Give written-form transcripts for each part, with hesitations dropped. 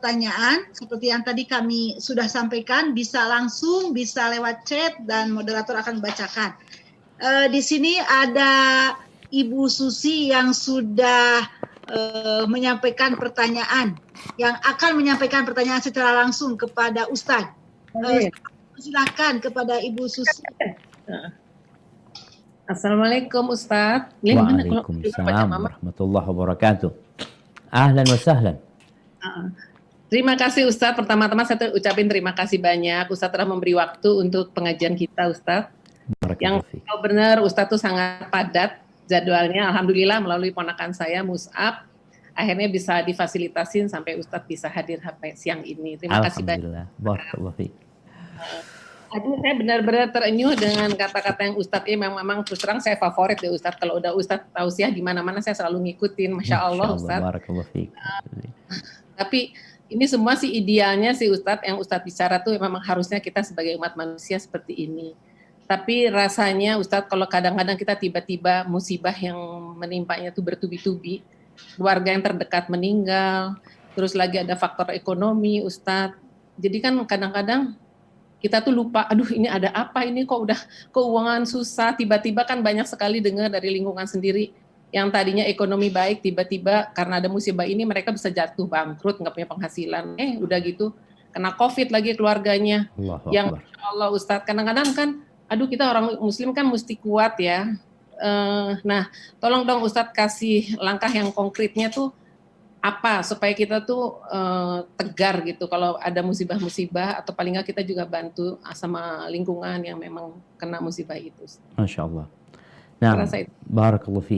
pertanyaan seperti yang tadi kami sudah sampaikan, bisa langsung, bisa lewat chat dan moderator akan bacakan. Di sini ada Ibu Susi yang sudah menyampaikan pertanyaan, yang akan menyampaikan pertanyaan secara langsung kepada Ustadz. Silakan kepada Ibu Susi. Assalamualaikum Ustadz. Waalaikumsalam warahmatullahi wabarakatuh. Ahlan wa sahlan. Terima kasih Ustadz. Pertama-tama saya ucapin terima kasih banyak. Ustadz telah memberi waktu untuk pengajian kita Ustadz. Yang benar Ustadz tuh sangat padat jadwalnya. Alhamdulillah melalui ponakan saya Mus'ab. Akhirnya bisa difasilitasin sampai Ustadz bisa hadir siang ini. Terima kasih banyak. Barakallahu fiik. Aduh, saya benar-benar terenyuh dengan kata-kata yang Ustadz ini. Memang terus terang saya favorit ya Ustadz. Kalau udah Ustadz tausiah di mana-mana saya selalu ngikutin. Masya Allah Ustadz. Barakallahu fiik. Tapi ini semua sih idealnya sih Ustadz, yang Ustadz bicara tuh memang harusnya kita sebagai umat manusia seperti ini. Tapi rasanya Ustadz kalau kadang-kadang kita tiba-tiba musibah yang menimpanya tuh bertubi-tubi, keluarga yang terdekat meninggal, terus lagi ada faktor ekonomi Ustadz. Jadi kan kadang-kadang kita tuh lupa, aduh ini ada apa ini kok udah keuangan susah, tiba-tiba kan banyak sekali dengar dari lingkungan sendiri, yang tadinya ekonomi baik, tiba-tiba karena ada musibah ini mereka bisa jatuh bangkrut, nggak punya penghasilan. Udah gitu, kena COVID lagi keluarganya. Yang Masya Allah Ustadz, kadang-kadang kan, aduh kita orang muslim kan mesti kuat ya. Nah, tolong dong Ustadz kasih langkah yang konkretnya tuh apa, supaya kita tuh tegar gitu kalau ada musibah-musibah, atau paling nggak kita juga bantu sama lingkungan yang memang kena musibah itu. Masya Allah. Nah, barakallahu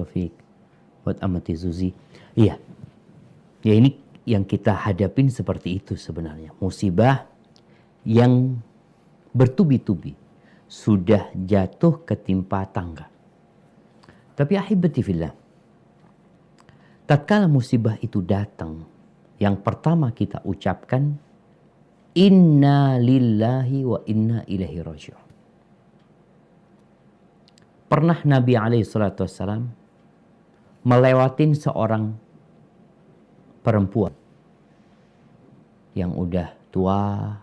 fiik buat amati Zuzi. Iya. Ya ini yang kita hadapin seperti itu sebenarnya. Musibah yang bertubi-tubi sudah jatuh ketimpa tangga. Tapi ahibati fillah, tatkala musibah itu datang, yang pertama kita ucapkan inna lillahi wa inna ilaihi raji'un. Pernah Nabi SAW melewatin seorang perempuan yang udah tua.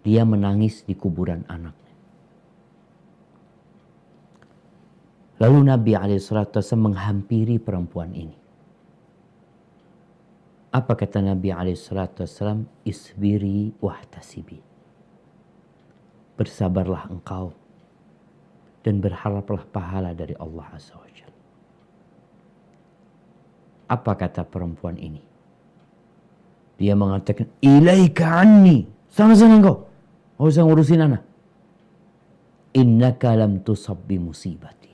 Dia menangis di kuburan anaknya. Lalu Nabi SAW menghampiri perempuan ini. Apa kata Nabi SAW? Isbiri wahtasibi. Bersabarlah engkau dan berharaplah pahala dari Allah Azza wa Jalla. Apa kata perempuan ini? Dia mengatakan, ilaika anni. Sana-sana engkau. Gak usah ngurusin anak. Innaka lam tusab bi musibati.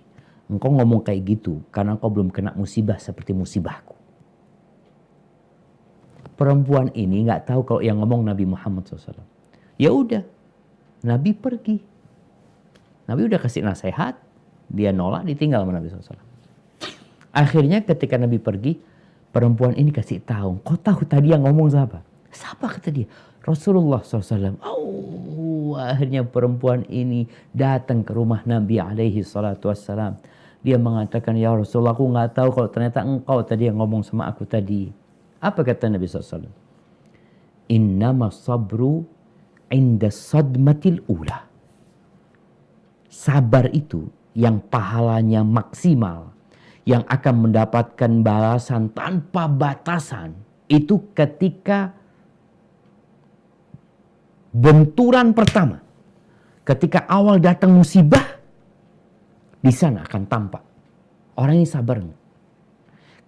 Engkau ngomong kayak gitu karena engkau belum kena musibah seperti musibahku. Perempuan ini gak tahu kalau yang ngomong Nabi Muhammad SAW. Ya udah, Nabi pergi. Nabi udah kasih nasihat, dia nolak, ditinggal sama Nabi SAW. Akhirnya ketika Nabi pergi, perempuan ini kasih tahu, kau tahu tadi yang ngomong siapa? Siapa kata dia? Rasulullah SAW. Akhirnya perempuan ini datang ke rumah Nabi SAW. Dia mengatakan, ya Rasulullah, aku nggak tahu kalau ternyata engkau tadi yang ngomong sama aku tadi. Apa kata Nabi SAW? Innama sabru inda sadmatil ula. Sabar itu yang pahalanya maksimal, yang akan mendapatkan balasan tanpa batasan, itu ketika benturan pertama. Ketika awal datang musibah, di sana akan tampak orang ini sabar.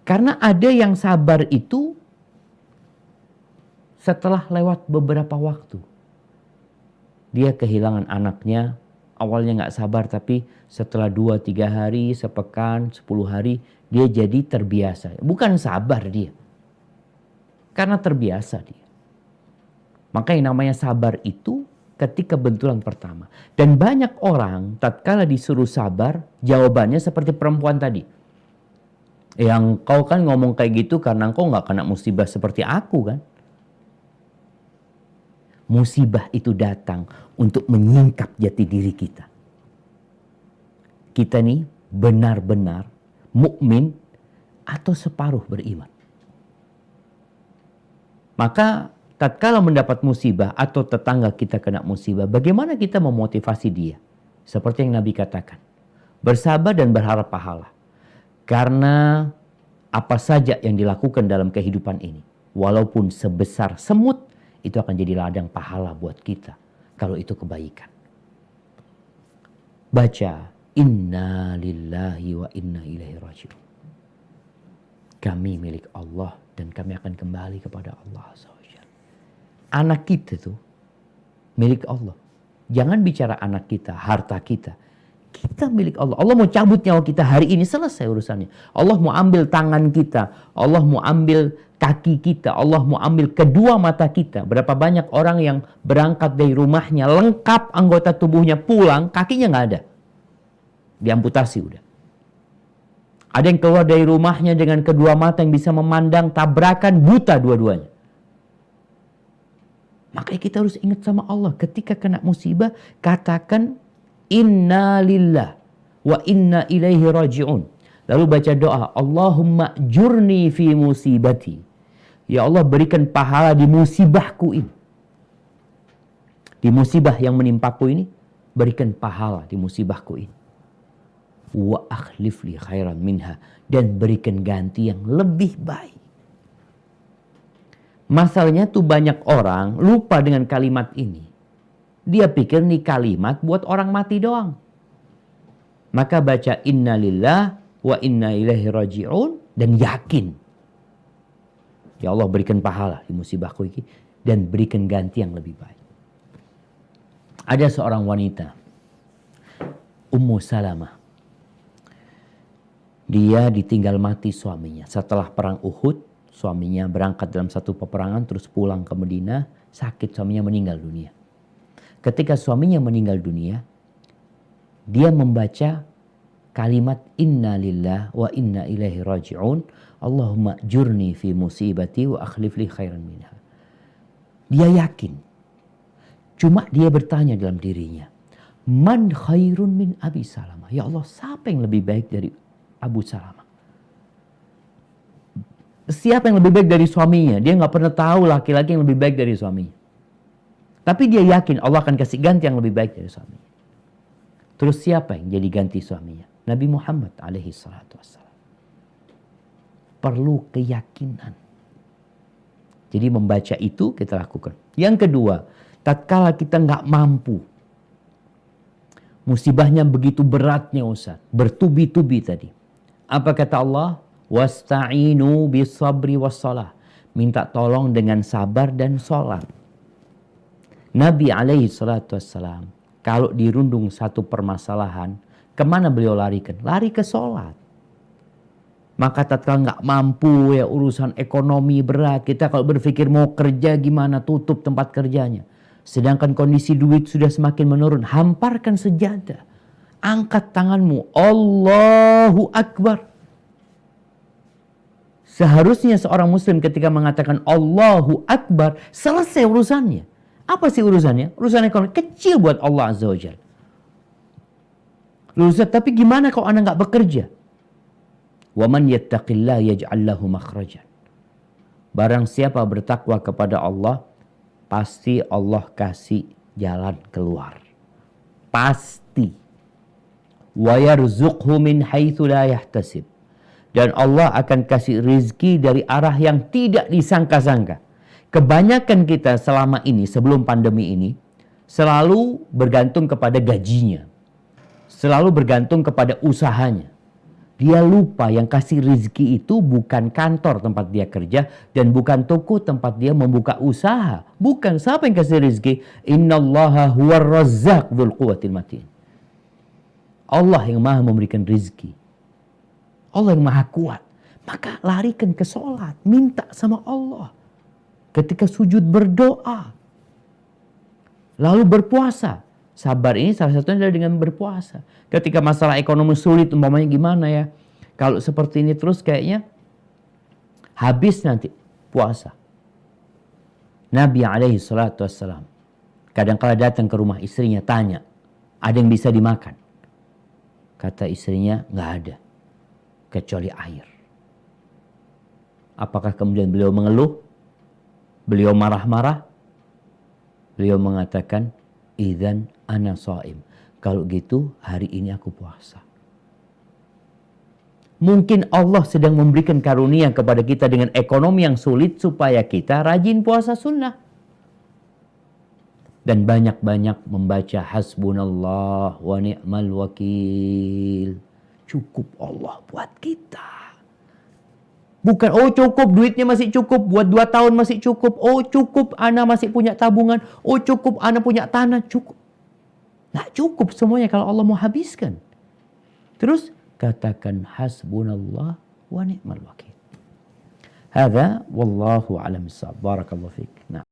Karena ada yang sabar itu setelah lewat beberapa waktu. Dia kehilangan anaknya. Awalnya nggak sabar, tapi setelah 2-3 hari, sepekan, 10 hari, dia jadi terbiasa. Bukan sabar dia. Karena terbiasa dia. Maka yang namanya sabar itu ketika benturan pertama. Dan banyak orang tatkala disuruh sabar, jawabannya seperti perempuan tadi. Yang kau kan ngomong kayak gitu karena kau nggak kena musibah seperti aku kan. Musibah itu datang untuk menyingkap jati diri kita. Kita nih benar-benar mukmin atau separuh beriman. Maka tatkala mendapat musibah atau tetangga kita kena musibah, bagaimana kita memotivasi dia? Seperti yang Nabi katakan, bersabar dan berharap pahala. Karena apa saja yang dilakukan dalam kehidupan ini, walaupun sebesar semut, itu akan jadi ladang pahala buat kita kalau itu kebaikan. Baca, inna lillahi wa inna ilaihi raji'un. Kami milik Allah dan kami akan kembali kepada Allah SWT. Anak kita tuh milik Allah. Jangan bicara anak kita, harta kita. Kita milik Allah. Allah mau cabut nyawa kita hari ini, selesai urusannya. Allah mau ambil tangan kita. Allah mau ambil kaki kita. Allah mau ambil kedua mata kita. Berapa banyak orang yang berangkat dari rumahnya, lengkap anggota tubuhnya, pulang, kakinya nggak ada. Diamputasi udah. Ada yang keluar dari rumahnya dengan kedua mata yang bisa memandang, tabrakan, buta dua-duanya. Makanya kita harus ingat sama Allah. Ketika kena musibah, katakan inna lillah wa inna ilaihi raji'un. Lalu baca doa, Allahumma jurni fi musibati. Ya Allah, berikan pahala di musibahku ini. Di musibah yang menimpaku ini, berikan pahala di musibahku ini. Wa akhlif li khairan minha. Dan berikan ganti yang lebih baik. Masalahnya tuh banyak orang lupa dengan kalimat ini. Dia pikir nih kalimat buat orang mati doang. Maka baca inna lillah wa inna ilaihi raji'un dan yakin. Ya Allah, berikan pahala di musibahku ini dan berikan ganti yang lebih baik. Ada seorang wanita, Ummu Salamah. Dia ditinggal mati suaminya. Setelah perang Uhud, suaminya berangkat dalam satu peperangan terus pulang ke Madinah, sakit, suaminya meninggal dunia. Ketika suaminya meninggal dunia, dia membaca kalimat inna lillah wa inna ilaihi raji'un. Allahumma jurni fi musibati wa akhlif li khairan minha. Dia yakin. Cuma dia bertanya dalam dirinya, man khairun min Abi Salamah? Ya Allah, siapa yang lebih baik dari Abu Salamah? Siapa yang lebih baik dari suaminya? Dia nggak pernah tahu laki-laki yang lebih baik dari suaminya. Tapi dia yakin Allah akan kasih ganti yang lebih baik dari suaminya. Terus siapa yang jadi ganti suaminya? Nabi Muhammad alaihi salatu wassalam. Perlu keyakinan. Jadi membaca itu kita lakukan. Yang kedua, tatkala kita nggak mampu, musibahnya begitu beratnya Ustaz, bertubi-tubi tadi. Apa kata Allah? Wasta'inu bisabri wassalah. Minta tolong dengan sabar dan sholat. Nabi alaihi salatu wassalam, kalau dirundung satu permasalahan, kemana beliau larikan? Lari ke sholat. Maka tatkala nggak mampu ya urusan ekonomi berat, kita kalau berpikir mau kerja gimana, tutup tempat kerjanya. Sedangkan kondisi duit sudah semakin menurun, hamparkan sejadah. Angkat tanganmu, Allahu Akbar. Seharusnya seorang muslim ketika mengatakan Allahu Akbar, selesai urusannya. Apa sih urusannya? Urusan ekonomi kecil buat Allah Azza wa Jalla. Ustaz, tapi gimana kalau anda nggak bekerja? Wa man yattaqillah yaj'al lahu makhrajan. Barang siapa bertakwa kepada Allah, pasti Allah kasih jalan keluar. Pasti. Wa yarzuqhu min haitsu la yahtasib. Dan Allah akan kasih rizki dari arah yang tidak disangka-sangka. Kebanyakan kita selama ini, sebelum pandemi ini, selalu bergantung kepada gajinya. Selalu bergantung kepada usahanya. Dia lupa yang kasih rizki itu bukan kantor tempat dia kerja dan bukan toko tempat dia membuka usaha. Bukan. Siapa yang kasih rizki? Innallaha huwar razzaq dzul quwwatil matin. Allah yang maha memberikan rizki. Allah yang maha kuat. Maka larikan ke sholat. Minta sama Allah. Ketika sujud berdoa. Lalu berpuasa. Sabar ini salah satunya adalah dengan berpuasa. Ketika masalah ekonomi sulit, umpamanya gimana ya. Kalau seperti ini terus kayaknya habis nanti puasa. Nabi alaihi salatu wassalam kadang-kala datang ke rumah istrinya, tanya, ada yang bisa dimakan? Kata istrinya, nggak ada. Kecuali air. Apakah kemudian beliau mengeluh? Beliau marah-marah. Beliau mengatakan, idzan ana shaim. Kalau gitu hari ini aku puasa. Mungkin Allah sedang memberikan karunia kepada kita dengan ekonomi yang sulit supaya kita rajin puasa sunnah. Dan banyak-banyak membaca hasbunallah wa ni'mal wakil. Cukup Allah buat kita. Bukan, oh cukup duitnya masih cukup, buat 2 tahun masih cukup. Oh cukup, ana masih punya tabungan. Oh cukup, ana punya tanah. Cukup. Nggak cukup semuanya kalau Allah mau habiskan. Terus katakan hasbunallah wa ni'mal wakil. Hadza wallahu a'lam bissawab. Barakallahu fiik. Nah.